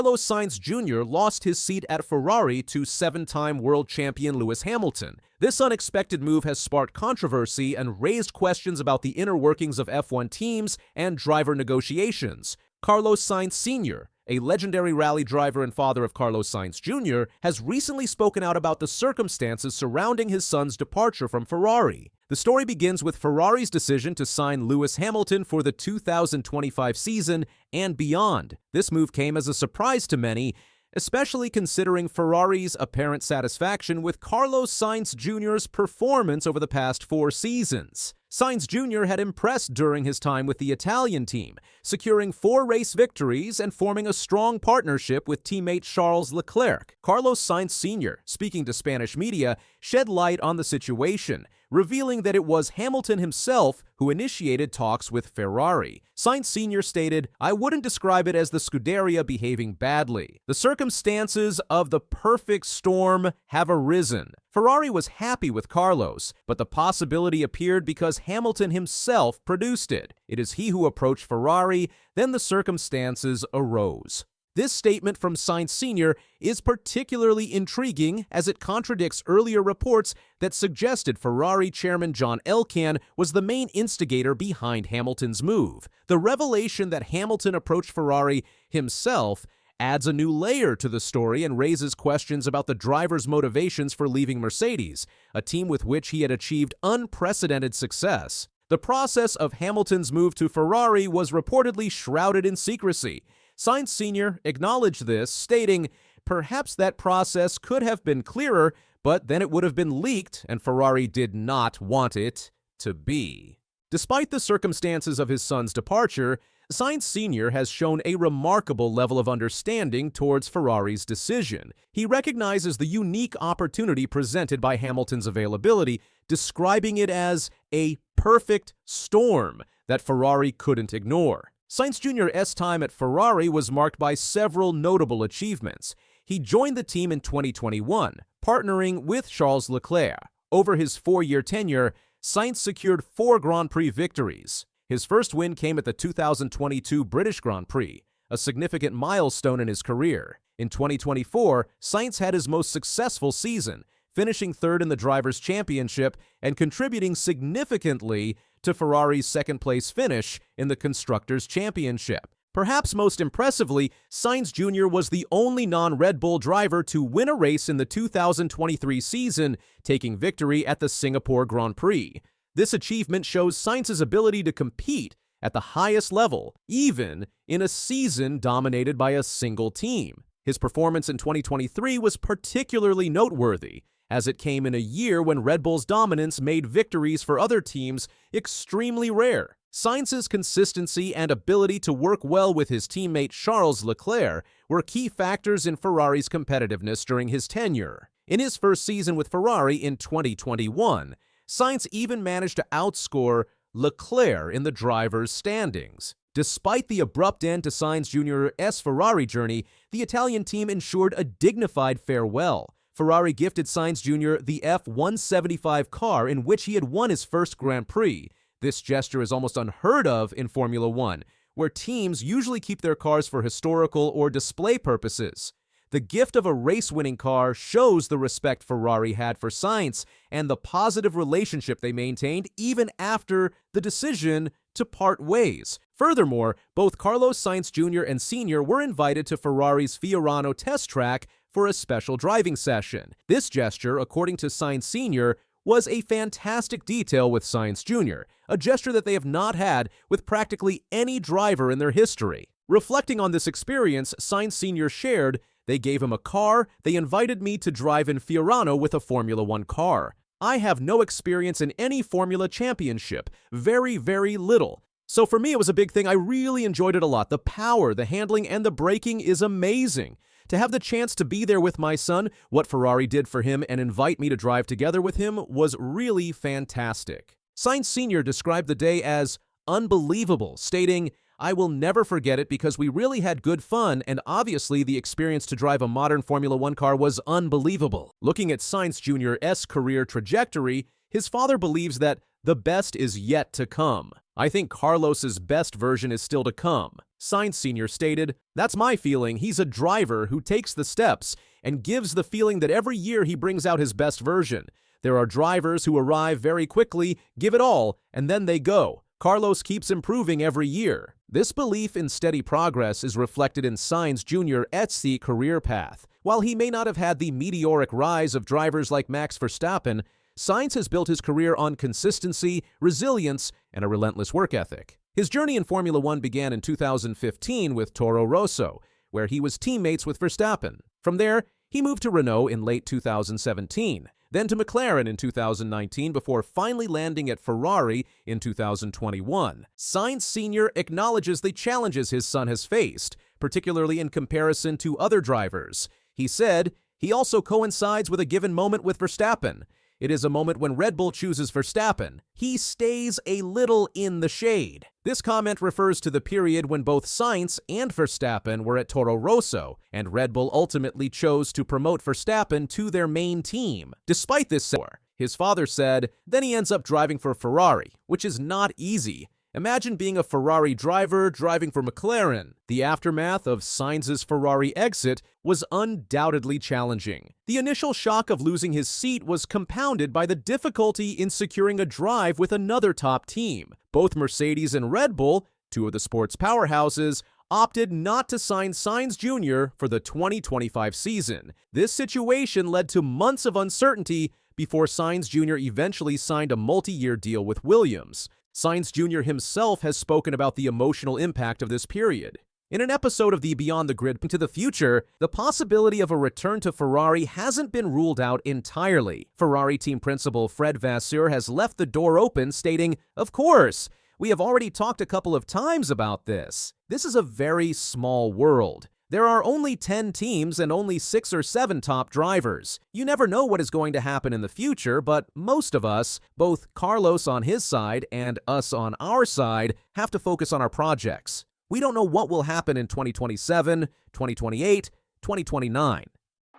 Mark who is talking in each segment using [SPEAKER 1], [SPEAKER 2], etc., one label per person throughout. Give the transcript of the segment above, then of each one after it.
[SPEAKER 1] Carlos Sainz Jr. lost his seat at Ferrari to seven-time world champion Lewis Hamilton. This unexpected move has sparked controversy and raised questions about the inner workings of F1 teams and driver negotiations. Carlos Sainz Sr., a legendary rally driver and father of Carlos Sainz Jr., has recently spoken out about the circumstances surrounding his son's departure from Ferrari. The story begins with Ferrari's decision to sign Lewis Hamilton for the 2025 season and beyond. This move came as a surprise to many, especially considering Ferrari's apparent satisfaction with Carlos Sainz Jr.'s performance over the past 4 seasons. Sainz Jr. had impressed during his time with the Italian team, securing 4 race victories and forming a strong partnership with teammate Charles Leclerc. Carlos Sainz Sr., speaking to Spanish media, shed light on the situation, revealing that it was Hamilton himself who initiated talks with Ferrari. Sainz Sr. stated, "I wouldn't describe it as the Scuderia behaving badly. The circumstances of the perfect storm have arisen. Ferrari was happy with Carlos, but the possibility appeared because Hamilton himself produced it. It is he who approached Ferrari, then the circumstances arose." This statement from Sainz Sr. is particularly intriguing as it contradicts earlier reports that suggested Ferrari chairman John Elkann was the main instigator behind Hamilton's move. The revelation that Hamilton approached Ferrari himself adds a new layer to the story and raises questions about the driver's motivations for leaving Mercedes, a team with which he had achieved unprecedented success. The process of Hamilton's move to Ferrari was reportedly shrouded in secrecy. Sainz Sr. acknowledged this, stating, "Perhaps that process could have been clearer, but then it would have been leaked, and Ferrari did not want it to be." Despite the circumstances of his son's departure, Sainz Sr. has shown a remarkable level of understanding towards Ferrari's decision. He recognizes the unique opportunity presented by Hamilton's availability, describing it as a perfect storm that Ferrari couldn't ignore. Sainz Jr.'s time at Ferrari was marked by several notable achievements. He joined the team in 2021, partnering with Charles Leclerc. Over his 4-year tenure, Sainz secured 4 Grand Prix victories. His first win came at the 2022 British Grand Prix, a significant milestone in his career. In 2024, Sainz had his most successful season, finishing 3rd in the Drivers' Championship and contributing significantly to Ferrari's second-place finish in the Constructors' Championship. Perhaps most impressively, Sainz Jr. was the only non-Red Bull driver to win a race in the 2023 season, taking victory at the Singapore Grand Prix. This achievement shows Sainz's ability to compete at the highest level, even in a season dominated by a single team. His performance in 2023 was particularly noteworthy, as it came in a year when Red Bull's dominance made victories for other teams extremely rare. Sainz's consistency and ability to work well with his teammate Charles Leclerc were key factors in Ferrari's competitiveness during his tenure. In his first season with Ferrari in 2021, Sainz even managed to outscore Leclerc in the drivers' standings. Despite the abrupt end to Sainz Jr.'s Ferrari journey, the Italian team ensured a dignified farewell. Ferrari gifted Sainz Jr. the F175 car in which he had won his first Grand Prix. This gesture is almost unheard of in Formula One, where teams usually keep their cars for historical or display purposes. The gift of a race-winning car shows the respect Ferrari had for Sainz and the positive relationship they maintained even after the decision to part ways. Furthermore, both Carlos Sainz Jr. and Sr. were invited to Ferrari's Fiorano test track for a special driving session. This gesture, according to Sainz Sr., was a fantastic detail with Sainz Jr., a gesture that they have not had with practically any driver in their history. Reflecting on this experience, Sainz Sr. shared, "They gave him a car, they invited me to drive in Fiorano with a Formula One car. I have no experience in any Formula Championship, very, very little. So for me, it was a big thing. I really enjoyed it a lot. The power, the handling, and the braking is amazing. To have the chance to be there with my son, what Ferrari did for him, and invite me to drive together with him was really fantastic." Sainz Sr. described the day as unbelievable, stating, "I will never forget it because we really had good fun, and obviously the experience to drive a modern Formula One car was unbelievable." Looking at Sainz Jr.'s career trajectory, his father believes that the best is yet to come. "I think Carlos's best version is still to come." Sainz Sr. stated, "That's my feeling. He's a driver who takes the steps and gives the feeling that every year he brings out his best version. There are drivers who arrive very quickly, give it all, and then they go. Carlos keeps improving every year." This belief in steady progress is reflected in Sainz Jr.'s career path. While he may not have had the meteoric rise of drivers like Max Verstappen, Sainz has built his career on consistency, resilience, and a relentless work ethic. His journey in Formula One began in 2015 with Toro Rosso, where he was teammates with Verstappen. From there, he moved to Renault in late 2017, then to McLaren in 2019 before finally landing at Ferrari in 2021. Sainz Sr. acknowledges the challenges his son has faced, particularly in comparison to other drivers. He said, "He also coincides with a given moment with Verstappen. It is a moment when Red Bull chooses Verstappen. He stays a little in the shade." This comment refers to the period when both Sainz and Verstappen were at Toro Rosso, and Red Bull ultimately chose to promote Verstappen to their main team. Despite this, his father said, "Then he ends up driving for Ferrari, which is not easy. Imagine being a Ferrari driver driving for McLaren." The aftermath of Sainz's Ferrari exit was undoubtedly challenging. The initial shock of losing his seat was compounded by the difficulty in securing a drive with another top team. Both Mercedes and Red Bull, two of the sport's powerhouses, opted not to sign Sainz Jr. for the 2025 season. This situation led to months of uncertainty before Sainz Jr. eventually signed a multi-year deal with Williams. Sainz Jr. himself has spoken about the emotional impact of this period. In an episode of the Beyond the Grid to the Future, the possibility of a return to Ferrari hasn't been ruled out entirely. Ferrari team principal Fred Vasseur has left the door open, stating, "Of course, we have already talked a couple of times about this. This is a very small world. There are only 10 teams and only 6 or 7 top drivers. You never know what is going to happen in the future, but most of us, both Carlos on his side and us on our side, have to focus on our projects. We don't know what will happen in 2027, 2028, 2029.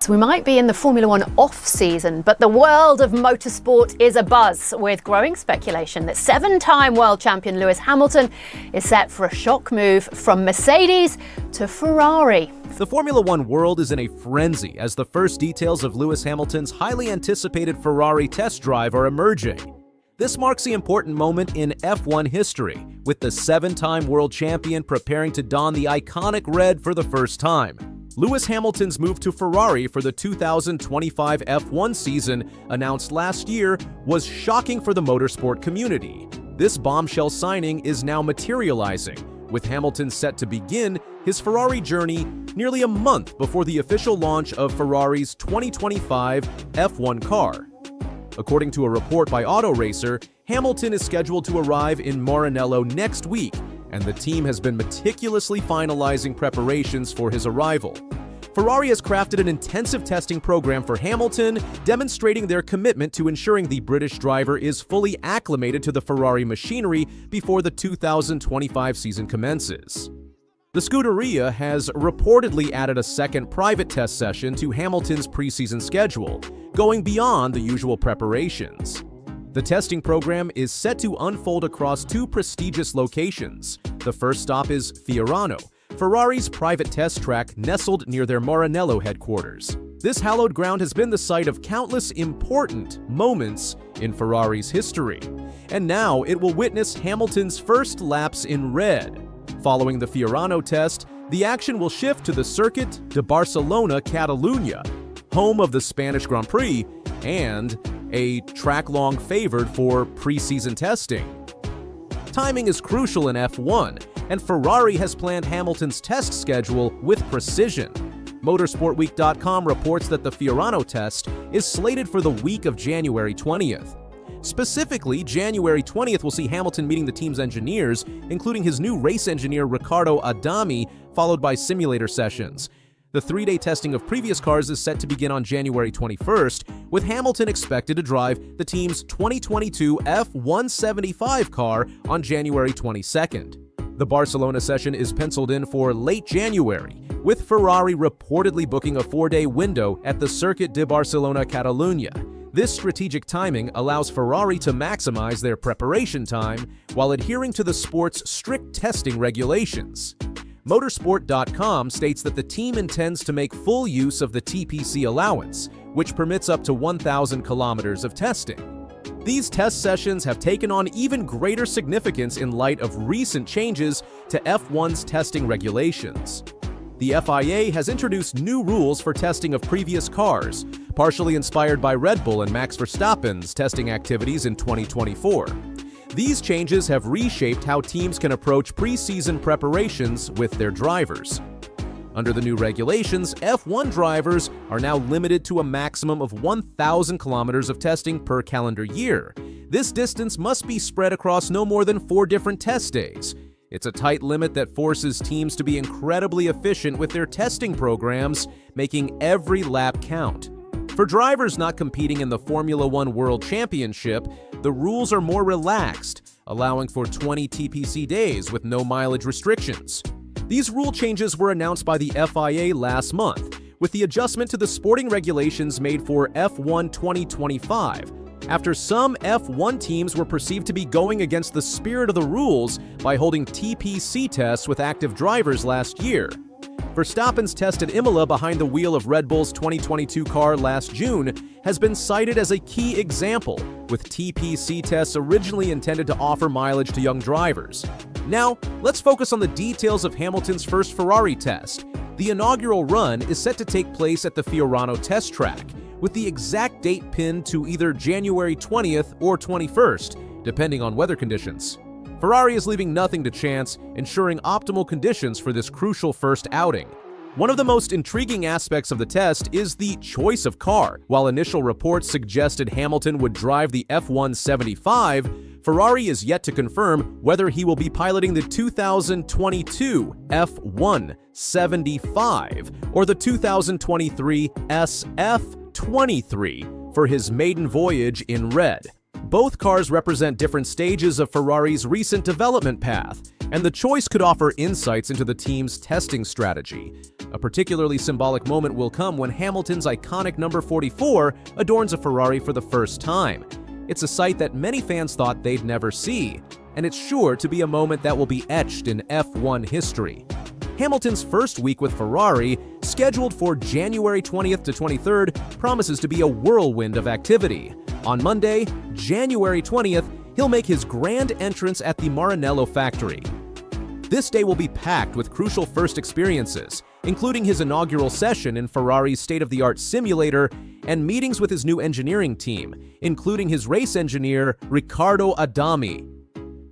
[SPEAKER 2] So we might be in the Formula One off-season, but the world of motorsport is abuzz with growing speculation that 7-time world champion Lewis Hamilton is set for a shock move from Mercedes to Ferrari.
[SPEAKER 1] The Formula One world is in a frenzy as the first details of Lewis Hamilton's highly anticipated Ferrari test drive are emerging. This marks the important moment in F1 history, with the 7-time world champion preparing to don the iconic red for the first time. Lewis Hamilton's move to Ferrari for the 2025 F1 season, announced last year, was shocking for the motorsport community. This bombshell signing is now materializing, with Hamilton set to begin his Ferrari journey nearly a month before the official launch of Ferrari's 2025 F1 car. According to a report by Auto Racer, Hamilton is scheduled to arrive in Maranello next week, and the team has been meticulously finalizing preparations for his arrival. Ferrari has crafted an intensive testing program for Hamilton, demonstrating their commitment to ensuring the British driver is fully acclimated to the Ferrari machinery before the 2025 season commences. The Scuderia has reportedly added a second private test session to Hamilton's preseason schedule, going beyond the usual preparations. The testing program is set to unfold across 2 prestigious locations. The first stop is Fiorano, Ferrari's private test track nestled near their Maranello headquarters. This hallowed ground has been the site of countless important moments in Ferrari's history, and now it will witness Hamilton's first laps in red. Following the Fiorano test, the action will shift to the Circuit de Barcelona Catalunya, home of the Spanish Grand Prix, and a track long favored for preseason testing. Timing is crucial in F1, and Ferrari has planned Hamilton's test schedule with precision. Motorsportweek.com reports that the Fiorano test is slated for the week of January 20th. Specifically, January 20th will see Hamilton meeting the team's engineers, including his new race engineer Riccardo Adami, followed by simulator sessions. The 3-day testing of previous cars is set to begin on January 21st, with Hamilton expected to drive the team's 2022 F175 car on January 22nd. The Barcelona session is penciled in for late January, with Ferrari reportedly booking a 4-day window at the Circuit de Barcelona Catalunya. This strategic timing allows Ferrari to maximize their preparation time while adhering to the sport's strict testing regulations. Motorsport.com states that the team intends to make full use of the TPC allowance, which permits up to 1,000 kilometers of testing. These test sessions have taken on even greater significance in light of recent changes to F1's testing regulations. The FIA has introduced new rules for testing of previous cars, partially inspired by Red Bull and Max Verstappen's testing activities in 2024. These changes have reshaped how teams can approach pre-season preparations with their drivers. Under the new regulations, F1 drivers are now limited to a maximum of 1,000 kilometers of testing per calendar year. This distance must be spread across no more than 4 different test days. It's a tight limit that forces teams to be incredibly efficient with their testing programs, making every lap count. For drivers not competing in the Formula One World Championship, the rules are more relaxed, allowing for 20 TPC days with no mileage restrictions. These rule changes were announced by the FIA last month, with the adjustment to the sporting regulations made for F1 2025, after some F1 teams were perceived to be going against the spirit of the rules by holding TPC tests with active drivers last year. Verstappen's test at Imola behind the wheel of Red Bull's 2022 car last June has been cited as a key example, with TPC tests originally intended to offer mileage to young drivers. Now, let's focus on the details of Hamilton's first Ferrari test. The inaugural run is set to take place at the Fiorano test track, with the exact date pinned to either January 20th or 21st, depending on weather conditions. Ferrari is leaving nothing to chance, ensuring optimal conditions for this crucial first outing. One of the most intriguing aspects of the test is the choice of car. While initial reports suggested Hamilton would drive the F1 75, Ferrari is yet to confirm whether he will be piloting the 2022 F1 75 or the 2023 SF23 for his maiden voyage in red. Both cars represent different stages of Ferrari's recent development path, and the choice could offer insights into the team's testing strategy. A particularly symbolic moment will come when Hamilton's iconic number 44 adorns a Ferrari for the first time. It's a sight that many fans thought they'd never see, and it's sure to be a moment that will be etched in F1 history. Hamilton's first week with Ferrari, scheduled for January 20th to 23rd, promises to be a whirlwind of activity. On Monday, January 20th, he'll make his grand entrance at the Maranello factory. This day will be packed with crucial first experiences, including his inaugural session in Ferrari's state-of-the-art simulator and meetings with his new engineering team, including his race engineer, Riccardo Adami.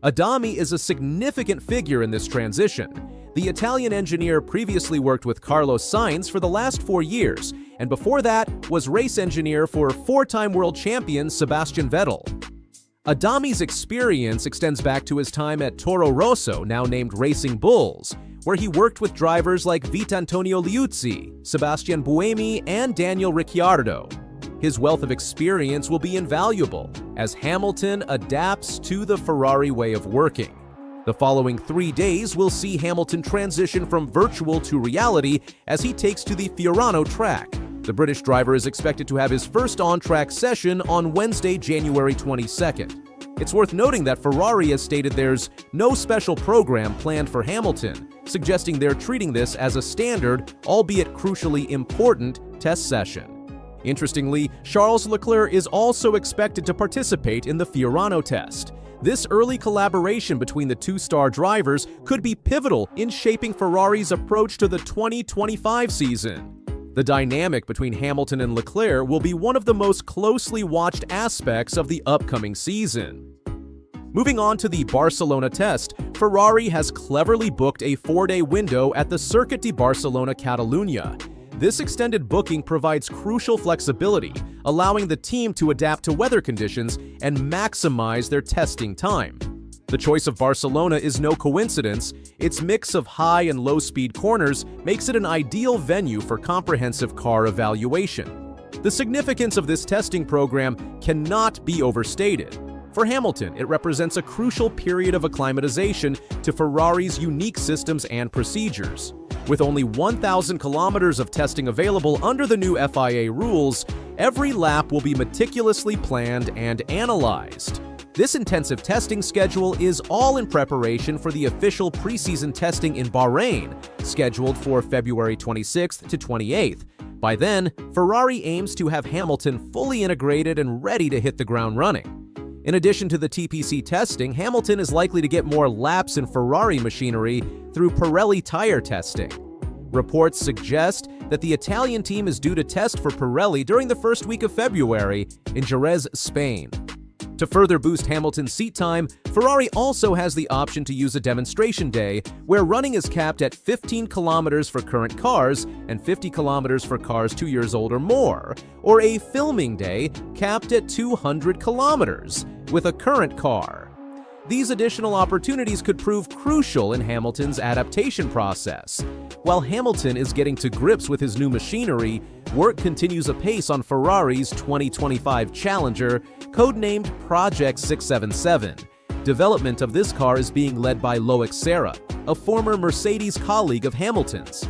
[SPEAKER 1] Adami is a significant figure in this transition. The Italian engineer previously worked with Carlos Sainz for the last 4 years, and before that was race engineer for 4-time world champion Sebastian Vettel. Adami's experience extends back to his time at Toro Rosso, now named Racing Bulls, where he worked with drivers like Vitantonio Liuzzi, Sebastian Buemi, and Daniel Ricciardo. His wealth of experience will be invaluable as Hamilton adapts to the Ferrari way of working. The following 3 days will see Hamilton transition from virtual to reality as he takes to the Fiorano track. The British driver is expected to have his first on-track session on Wednesday, January 22nd. It's worth noting that Ferrari has stated there's no special program planned for Hamilton, suggesting they're treating this as a standard, albeit crucially important, test session. Interestingly, Charles Leclerc is also expected to participate in the Fiorano test. This early collaboration between the two-star drivers could be pivotal in shaping Ferrari's approach to the 2025 season. The dynamic between Hamilton and Leclerc will be one of the most closely watched aspects of the upcoming season. Moving on to the Barcelona test, Ferrari has cleverly booked a 4-day window at the Circuit de Barcelona Catalunya. This extended booking provides crucial flexibility, allowing the team to adapt to weather conditions and maximize their testing time. The choice of Barcelona is no coincidence. Its mix of high and low-speed corners makes it an ideal venue for comprehensive car evaluation. The significance of this testing program cannot be overstated. For Hamilton, it represents a crucial period of acclimatization to Ferrari's unique systems and procedures. With only 1,000 kilometers of testing available under the new FIA rules, every lap will be meticulously planned and analyzed. This intensive testing schedule is all in preparation for the official preseason testing in Bahrain, scheduled for February 26th to 28th. By then, Ferrari aims to have Hamilton fully integrated and ready to hit the ground running. In addition to the TPC testing, Hamilton is likely to get more laps in Ferrari machinery through Pirelli tire testing. Reports suggest that the Italian team is due to test for Pirelli during the first week of February in Jerez, Spain. To further boost Hamilton's seat time, Ferrari also has the option to use a demonstration day where running is capped at 15 kilometers for current cars and 50 kilometers for cars 2 years old or more, or a filming day capped at 200 kilometers with a current car. These additional opportunities could prove crucial in Hamilton's adaptation process. While Hamilton is getting to grips with his new machinery, work continues apace on Ferrari's 2025 Challenger, codenamed Project 677. Development of this car is being led by Loic Serra, a former Mercedes colleague of Hamilton's.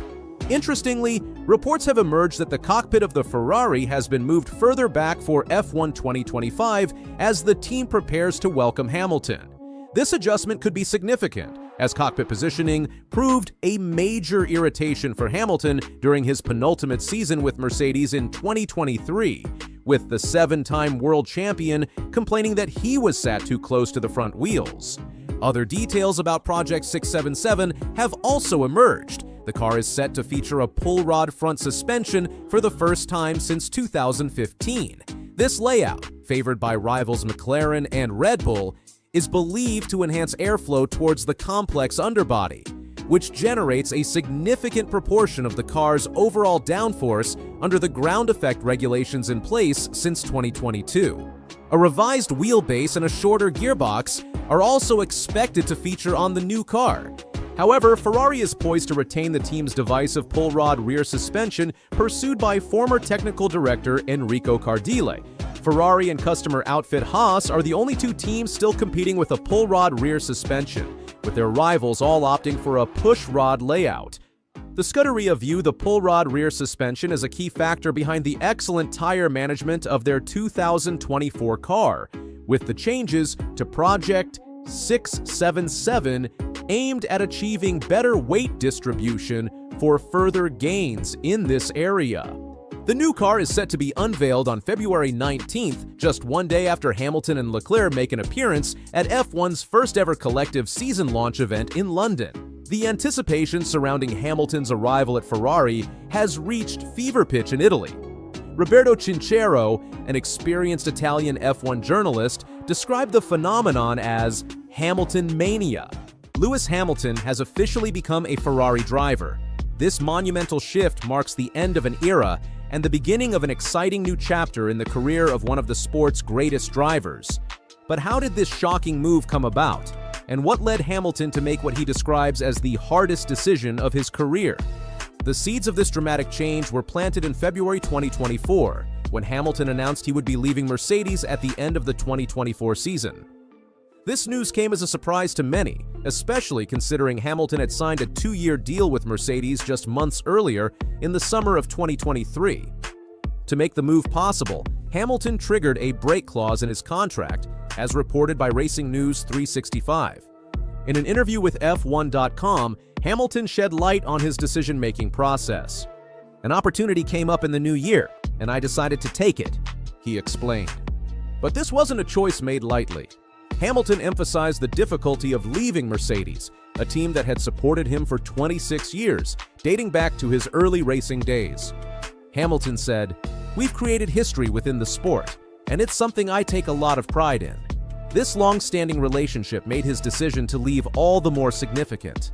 [SPEAKER 1] Interestingly, reports have emerged that the cockpit of the Ferrari has been moved further back for F1 2025 as the team prepares to welcome Hamilton. This adjustment could be significant, as cockpit positioning proved a major irritation for Hamilton during his penultimate season with Mercedes in 2023, with the 7-time world champion complaining that he was sat too close to the front wheels. Other details about Project 677 have also emerged. The car is set to feature a pull rod front suspension for the first time since 2015. This layout, favored by rivals McLaren and Red Bull, is believed to enhance airflow towards the complex underbody, which generates a significant proportion of the car's overall downforce under the ground effect regulations in place since 2022. A revised wheelbase and a shorter gearbox are also expected to feature on the new car. However, Ferrari is poised to retain the team's divisive pull rod rear suspension pursued by former technical director Enrico Cardile. Ferrari and customer outfit Haas are the only two teams still competing with a pull rod rear suspension, with their rivals all opting for a push rod layout. The Scuderia view the pull rod rear suspension as a key factor behind the excellent tire management of their 2024 car, with the changes to Project 677 aimed at achieving better weight distribution for further gains in this area. The new car is set to be unveiled on February 19th, just one day after Hamilton and Leclerc make an appearance at F1's first-ever collective season launch event in London. The anticipation surrounding Hamilton's arrival at Ferrari has reached fever pitch in Italy. Roberto Cinchero, an experienced Italian F1 journalist, described the phenomenon as Hamilton mania. Lewis Hamilton has officially become a Ferrari driver. This monumental shift marks the end of an era and the beginning of an exciting new chapter in the career of one of the sport's greatest drivers. But how did this shocking move come about? And what led Hamilton to make what he describes as the hardest decision of his career? The seeds of this dramatic change were planted in February 2024, when Hamilton announced he would be leaving Mercedes at the end of the 2024 season. This news came as a surprise to many, especially considering Hamilton had signed a 2-year deal with Mercedes just months earlier in the summer of 2023. To make the move possible, Hamilton triggered a break clause in his contract, as reported by Racing News 365. In an interview with F1.com, Hamilton shed light on his decision-making process. "An opportunity came up in the new year, and I decided to take it," he explained. But this wasn't a choice made lightly. Hamilton emphasized the difficulty of leaving Mercedes, a team that had supported him for 26 years, dating back to his early racing days. Hamilton said, "We've created history within the sport, and it's something I take a lot of pride in." This long-standing relationship made his decision to leave all the more significant.